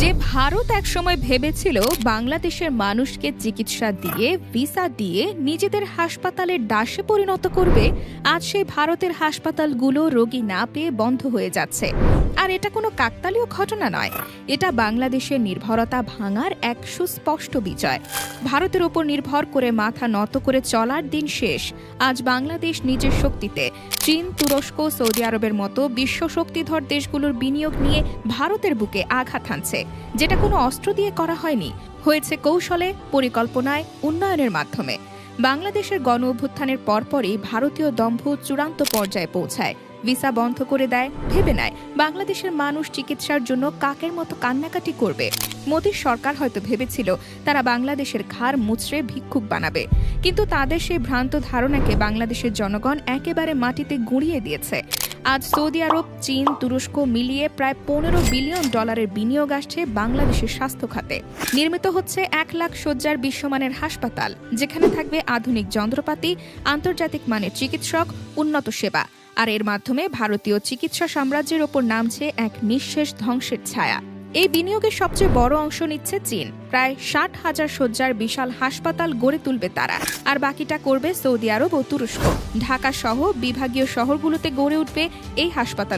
যে ভারত একসময় ভেবেছিল বাংলাদেশের মানুষকে চিকিৎসা দিয়ে ভিসা দিয়ে নিজেদের হাসপাতালের দাসে পরিণত করবে, আজ সেই ভারতের হাসপাতালগুলো রোগী না পেয়ে বন্ধ হয়ে যাচ্ছে। আর এটা কোনো কাকতালীয় ঘটনা নয়, এটা বাংলাদেশের নির্ভরতা ভাঙার এক সুস্পষ্ট বিজয়। ভারতের ওপর নির্ভর করে মাথা নত করে চলার দিন শেষ। আজ বাংলাদেশ নিজের শক্তিতে চীন, তুরস্ক, সৌদি আরবের মতো বিশ্ব শক্তিধর দেশগুলোর বিনিয়োগ নিয়ে ভারতের বুকে আঘাত হানছে, যেটা কোনো অস্ত্র দিয়ে করা হয়নি, হয়েছে কৌশলে, পরিকল্পনায়, উন্নয়নের মাধ্যমে। বাংলাদেশের গণ অভ্যুত্থানের পরপরই ভারতীয় দম্ভ চূড়ান্ত পর্যায়ে পৌঁছায়। ভিসা বন্ধ করে দেয়, ভেবে নেয় বাংলাদেশের মানুষ চিকিৎসার জন্য কাকের মতো কান্নাকাটি করবে। মোদীর সরকার হয়তো ভেবেছিল তারা বাংলাদেশের ঘাড় মুচড়ে ভিক্ষুক বানাবে, কিন্তু তাদের সেই ভ্রান্ত ধারণাকে বাংলাদেশের জনগণ একেবারে মাটিতে গুঁড়িয়ে দিয়েছে। আজ সৌদি আরব, চীন, তুরস্ক মিলিয়ে প্রায় $15 বিলিয়ন বিনিয়োগ আসছে বাংলাদেশের স্বাস্থ্য খাতে। নির্মিত হচ্ছে 1 লাখ শয্যার বিশ্বমানের হাসপাতাল, যেখানে থাকবে আধুনিক যন্ত্রপাতি, আন্তর্জাতিক মানের চিকিৎসক, উন্নত সেবা। আর এর মাধ্যমে ভারতীয় চিকিৎসা সাম্রাজ্যের ওপর নামছে এক নিঃশেষ ধ্বংসের ছায়া। এই বিনিয়োগের সবচেয়ে বড় অংশ নিচ্ছে চীন। প্রায় 60,000 শয্যার বিশাল হাসপাতাল গড়ে তুলবে তারা, আর বাকিটা করবে সৌদি আরব ও তুরস্ক। ঢাকা সহ বিভাগীয় শহরগুলোতে গড়ে উঠবে এই হাসপাতাল।